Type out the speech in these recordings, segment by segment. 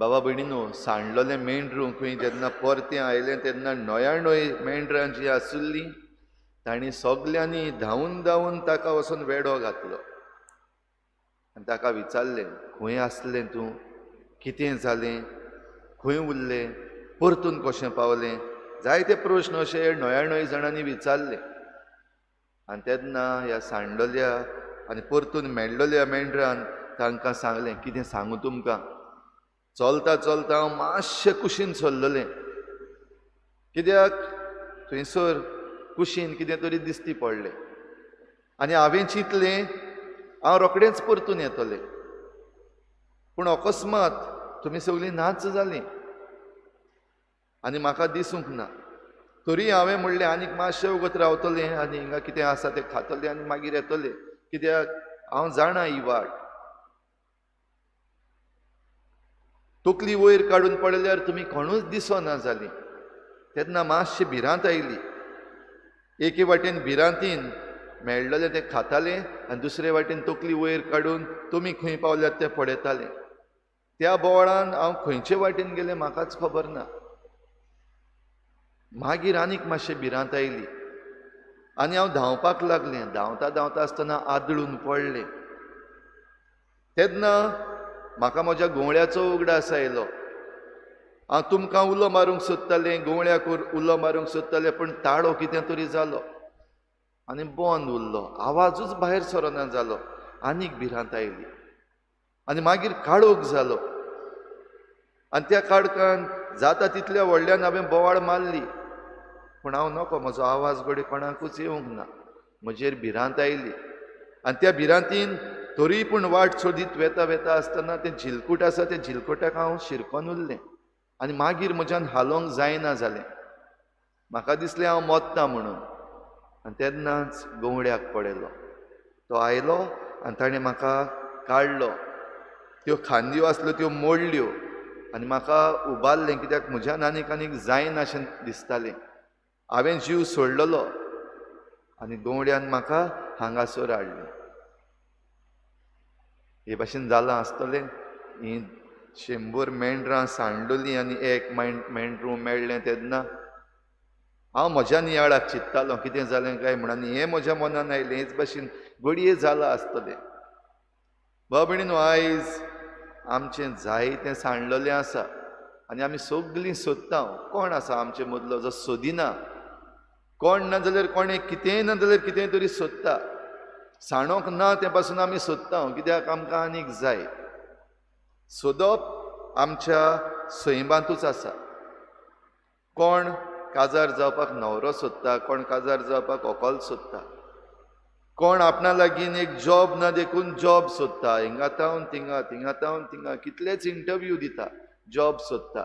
बाबा भयणीनो, सांडलोलें मेंढरूं खंय जेन्ना परतें आयलें तेन्ना 99 मेंढरां जीं आशिल्लीं तांणी सगल्यांनी धांवून धांवून ताका वचून वेडो घातलो आनी ताका विचारलें, खंय आसलें तूं, कितें जालें, खंय उरलें, परतून कशें पावलें, जायते प्रश्न अशे 99 जाणांनी विचारले. आनी तेन्ना ह्या सांडलोल्या आनी परतून मेळ्ळोल्या मेंढरान तांकां सांगलें, कितें सांगू तुमकां, चलता चलता हांव मातशें कुशीन सरलोलें, कित्याक थंयसर कुशीन कितें तरी दिश्टी पडलें आनी हांवें चिंतलें हांव रोखडेंच परतून येतलें. पूण अकस्मात तुमी सगळीं नाच जालीं आनी म्हाका दिसूंक ना. तरी हांवें म्हणलें आनीक मातशें वगत रावतलें आनी हिंगा कितें आसा तें खातलें आनी मागीर येतलें, कित्याक हांव जाणा ही वाट. तकली वयर काडून पळयल्यार तुमी कोणूच दिसना जालीं. तेन्ना मातशी भिरांत आयली. एके वाटेन भिरांतीन मेळ्ळलें तें खातालें आनी दुसरे वाटेन तकली वयर काडून तुमी खंय पावल्यात तें पळयतालें. त्या बोवाळान हांव खंयचे वाटेन गेलें म्हाकाच खबर ना. मागीर आनीक मातशें भिरांत आयली आनी हांव धांवपाक लागलें. धांवता धांवता आसतना आदळून पडलें. तेन्ना म्हाका म्हज्या घोवळ्याचो उगडास आयलो. हांव तुमकां उलो मारूंक सोदतालें, घोवळ्याक उलो मारूंक सोदतालें, पूण ताळो कितें तरी जालो आनी बंद उरलो. आवाजूच भायर सरना जालो. आनीक भिरांत आयली आनी मागीर काळोख जालो आनी त्या काळखान जाता तितल्या व्हडल्यान हांवें बोवाळ मारली, पूण हांव नको, म्हजो आवाज घोडये कोणाकूच येवंक ना. म्हजेर भिरांत आयली आनी त्या भिरांतीन तरी पूण वाट सोदीत वेता वेता आसतना तें झिलकूट आसा त्या झिलकोट्याक हांव शिरकोन उरलें आनी मागीर म्हज्यान हालोंक जायना जालें. म्हाका दिसलें हांव मोत्तां म्हणून. आनी तेन्नाच घोवड्याक पळयलो. तो आयलो आनी ताणें म्हाका काडलो. त्यो खांदयो आसल्यो त्यो मोडल्यो आनी म्हाका उबारलें, कित्याक म्हज्यान आनीक जायना अशें दिसतालें. हांवें जीव सोडलेलो आनी घोवड्यान म्हाका हांगासर हाडलें. हे भाशेन जालां आसतलें. हीं 100 मेंढरां सांडलोलीं आनी एक मेंढरूं मेळ्ळें तेन्ना हांव म्हज्या नियाळाक चिंत्तालों कितें जालें काय म्हूण, आनी हें म्हज्या मनान आयलें हेच भाशेन घडये जालां आसतलें. भाव भयणीनो, आयज आमचें जायतें सांडलोलें आसा आनी आमी सगळीं सोदता. कोण आसा आमचे मदलो जो सोदिना? कोण ना जाल्यार कोणें कितेंय ना जाल्यार कितें तरी सोदता. सांडोंक ना ते पासून आमी सोदता, कित्याक आमकां आनीक जाय. सोदप आमच्या सैमांतूच आसा. कोण काजार जावपाक न्हवरो सोदता, कोण काजार जावपाक व्हंकल सोदता, कोण आपणा लागीं एक जॉब ना देखून जॉब सोदता. हिंगा तावन थिंगा, थिंगा तावन थिंगा, कितलेच इंटरव्यू दिता, जॉब सोदता.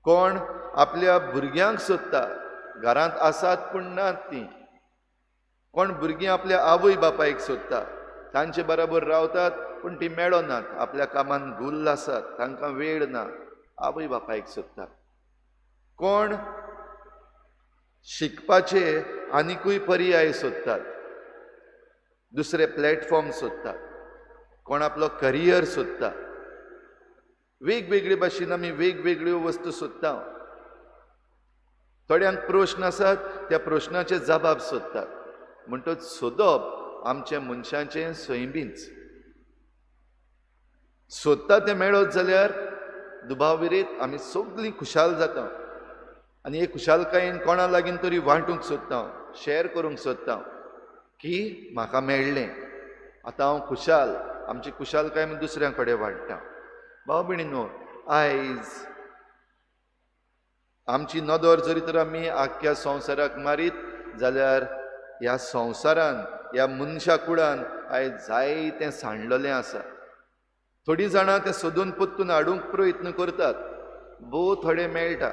कोण आपल्या भुरग्यांक सोदता, घरांत आसात पूण नात तीं. कोण भुरगीं आपल्या आवय बापायक सोदता, तांचे बराबर रावतात पूण तीं मेळनात, आपल्या कामान गुल्ल आसात, तांकां वेळ ना, आवय बापायक सोदतात. कोण शिकपाचे आनिकूय पर्याय सोदतात, दुसरे प्लॅटफॉर्म सोदतात. कोण आपलो करियर सोदता. वेगवेगळे भाशेन आमी वेगवेगळ्यो वस्तू सोदता. थोड्यांक प्रश्न आसात, त्या प्रश्नाचे जबाब सोदतात. म्हणटच सोदप आमचे मनशांचें सैमीच. सोदता तें मेळत जाल्यार दुबाविरीत आमी सगळीं खुशाल जाता आनी हे खुशालकायेन कोणा लागीं तरी वांटूंक सोदता, शॅर करूंक सोदता की म्हाका मेळ्ळें, आतां हांव खुशाल. आमची खुशालकाय आमी दुसऱ्यां कडेन वाडटा. भाव भयणीनो, आयज आमची नदर जरी तर आमी आख्ख्या संवसाराक मारीत जाल्यार ह्या संवसारान, ह्या मनशा कुळान आयज जायतें सांडलोलें आसा. थोडीं जाणां तें सोदून पत्तून हाडूंक प्रयत्न करतात, भोव थोडें मेळटा.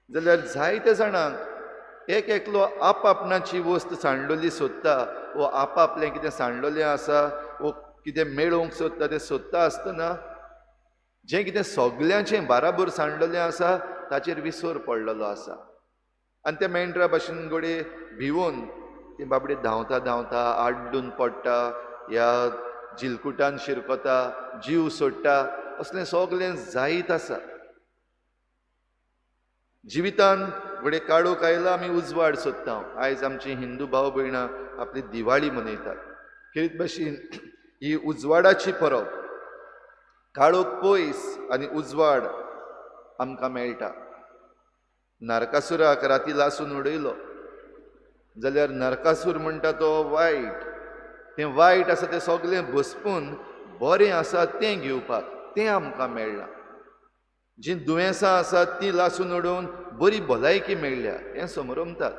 जाल्यार जायत्या जाणांक एक एकलो आपआपणाची वस्त सांडलोली सोदता, वो आपआपलें कितें सांडलोलें आसा वो कितें मेळोवंक सोदता तें सोदता आसतना जें कितें सगल्यांचें बाराबर सांडलोलें आसा ताचेर विसर पडलेलो आसा. आनी त्या मेंढरा भाशेन घोडये भिवून ती बाबडी धांवता धांवता आड्डून पडटा, ह्या झिलकुटान शिरकोता, जीव सोडटा असलें सगलें जायत आसा. जिवितान फुडें काळोख आयला आमी उजवाड सोदता. आयज आमची हिंदू भाव भयणां आपली दिवाळी मनयतात. खेरीत भाशेन ही उजवाडाची परब. काळोख पयस आनी उजवाड आमकां मेळटा. नरकासुराक राती लासून उडयलो जाल्यार नरकासूर म्हणटा तो वायट. तें वायट आसा तें सगलें भस्पून बरें आसा तें घेवपाक तें आमकां मेळ्ळां. जीं दुयेंसां आसात तीं लासून उडोवन बरी भलायकी मेळ्ळ्या हें समरमतात.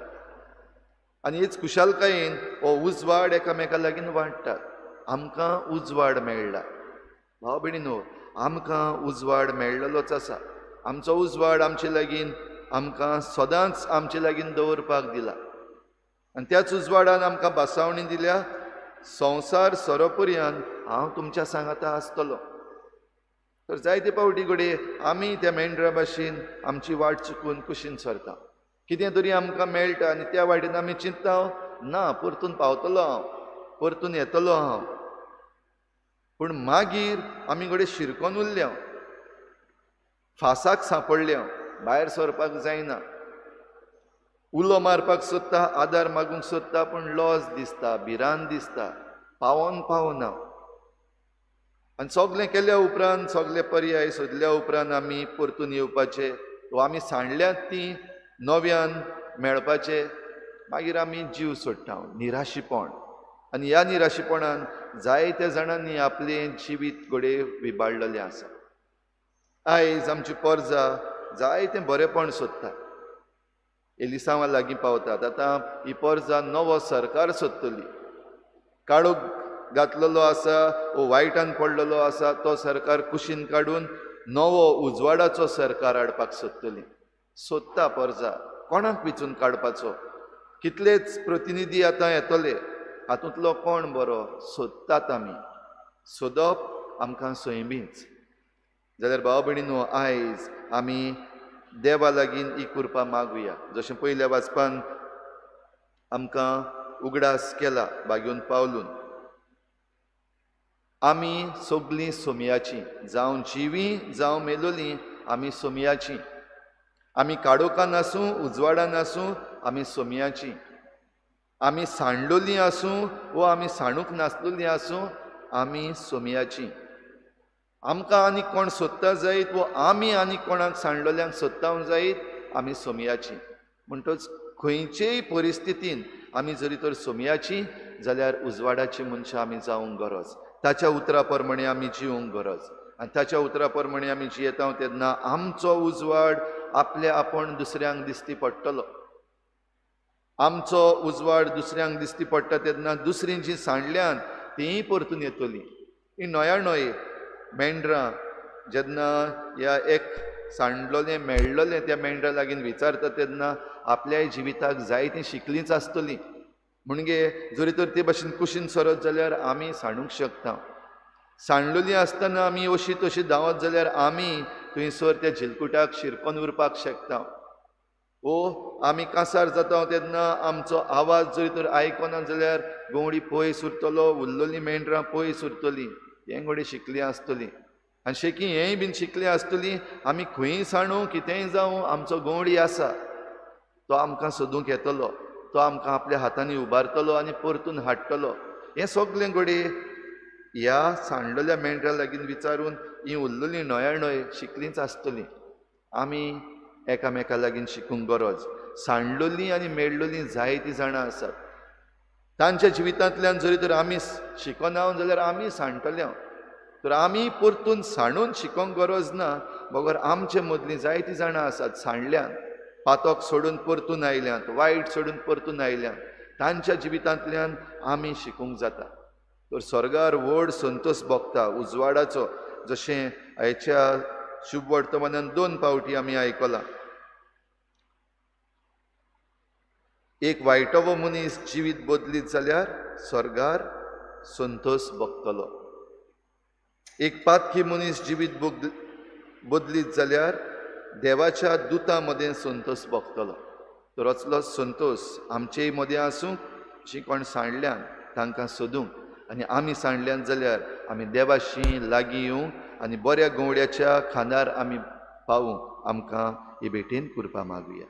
आनी हेच खुशालकायेन हो उजवाड एकामेका लागीं वाडटात. आमकां उजवाड मेळ्ळा. भाव भयणीनो, आमकां उजवाड मेळ्ळलोच आसा. आमचो उजवाड आमचे लागीं आमकां सदांच आमचे लागीं दवरपाक दिला. आनी त्याच उजवाडान आमकां बासावणी दिल्या. संवसार सोरोपर्यंत हांव तुमच्या सांगाता आसतलो. तर जायते पावटी घडये आमी त्या मेंढरा भाशेन आमची वाट चुकून कुशीन सरता. कितें तरी आमकां मेळटा आनी त्या वाटेन आमी चिंतता ना परतून पावतलो हांव, परतून येतलो हांव. पूण मागीर आमी घडये शिरकोन उरल्या, फासाक सांपडल्या, भायर सरपाक जायना. उलो मारपाक सोदता, आदार मागूंक सोदता, पूण लॉस दिसता, भिरांत दिसता, पावना. आनी सगलें केल्या उपरांत सगळे पर्याय सोदल्या उपरांत आमी परतून येवपाचे वा आमी सांडल्यात ती नव्यान मेळपाचे. मागीर आमी जीव सोडटा, निराशीपण. आनी ह्या निराशीपणान जायत्या जाणांनी आपलें जिवीत घडये विबाळलेलें आसा. आयज आमची परजां जायतें बरेंपण सोदता, एलिसांवा लागीं पावतात. आतां ही परजां नवो सरकार सोदतली. काळोख घातलेलो आसा वो वायटान पडलेलो आसा तो सरकार कुशीन काडून नवो उजवाडाचो सरकार हाडपाक सोदतली. सोदता परजा कोणाक विचून काडपाचो. कितलेच प्रतिनिधी आतां येतले, हातूंतलो कोण बरो सोदतात आमी. सोदप आमकां सैमीच. जाल्यार भाव भयणीनो, आयज आमी देवा लागीं ही कृपा मागुया. जशें पयल्या वाचपान आमकां उगडास केला बागेवन पावलून. आमी सगलीं सोमयाचीं, जावं जिवीं जावं मेलोलीं आमी सोमयाचीं. आमी काळोखान आसूं उजवाडान आसूं आमी सोमयाचीं. आमी सांडलोलीं आसूं वो आमी सांडूंक नासलोलीं आसूं आमी सोमयाचीं. आमकां आनी कोण सोदता जायत वो आमी आनी कोणाक सांडलोल्यांक सोदतांक जायत आमी सोमयाचीं. म्हणटच खंयचेय परिस्थितीन आमी जरी तर सोमयाचीं जाल्यार उजवाडाची मनशां आमी जावंक गरज. ताच्या उतरा प्रमाणे आमी जिवंक गरज. आनी ताच्या उतरा प्रमाणे आमी जियेता तेन्ना आमचो उजवाड आपले आपूण दुसऱ्यांक दिश्टी पडटलो. आमचो उजवाड दुसऱ्यांक दिश्टी पडटा तेन्ना दुसरीं जीं सांडल्यान तींय परतून येतलीं. ही नोयाणोय मेंढरां जेन्ना ह्या एक सांडलोलें मेळ्ळोलें त्या मेंढरा लागीं विचारता तेन्ना आपल्या जिविताक जायतीं शिकलींच आसतलीं. म्हणजे जरी तर ते भाशेन कुशीन सरत जाल्यार आमी सांडूंक शकता. सांडलोलीं आसतना आमी अशीं तशीं धांवत जाल्यार आमी थंयसर त्या झिलकुटाक शिरकोन उरपाक शकता. वो आमी कांसार जाता तेन्ना आमचो आवाज जरी तर आयकना जाल्यार गोवडी पयस उरतलो, उरलोलीं मेंढरां पयस उरतलीं. हें घडये शिकलीं आसतलीं. आनी शेकी हेंय बीन शिकलीं आसतलीं आमी खंयीय सांडूं कितेंय जावं आमचो गोवडी आसा, तो आमकां सोदूंक येतलो, तो आमकां आपल्या हातांनी उबारतलो आनी परतून हाडटलो. हें सगलें घडये ह्या सांडलेल्या मेंढरा लागीं विचारून ही उरलेलीं नोयाणोय शिकलींच आसतलीं. आमी एकामेका लागीं शिकूंक गरज. सांडलोलीं आनी मेळ्ळोलीं जायतीं जाणां आसात. तांच्या जिवितांतल्यान जरी तर आमी शिकना जाल्यार आमी सांडटले. तर आमी परतून सांडून शिकोंक गरज ना. बगर आमचे मदलीं जायतीं जाणां आसात सांडल्यान, पातोक सोडून परतून आयल्यांत, वायट सोडून परतून आयल्यांत. तांच्या जिवितांतल्यान आमी शिकूंक जाता. तर स्वर्गार व्हड संतोश भोगता उजवाडाचो, जशें आयच्या शुभ वर्तमानान 2 पावटी आमी आयकलां. एक वायटवो मनीस जिवीत बदलीत जाल्यार स्वर्गार संतोष भोगतलो. एक पातकी मनीस जिवीत बदलीत जाल्यार देवाच्या दुतां मदें संतोष भोगतलो. तर असलो संतोष आमचेय मदें आसूं. जी कोण सांडल्यान तांकां सोदूंक, आनी आमी सांडल्यान जाल्यार आमी देवाशी लागीं येवंक आनी बऱ्या गवळ्याच्या खांदार आमी पावूं आमकां हे भेटेन करपा मागुया.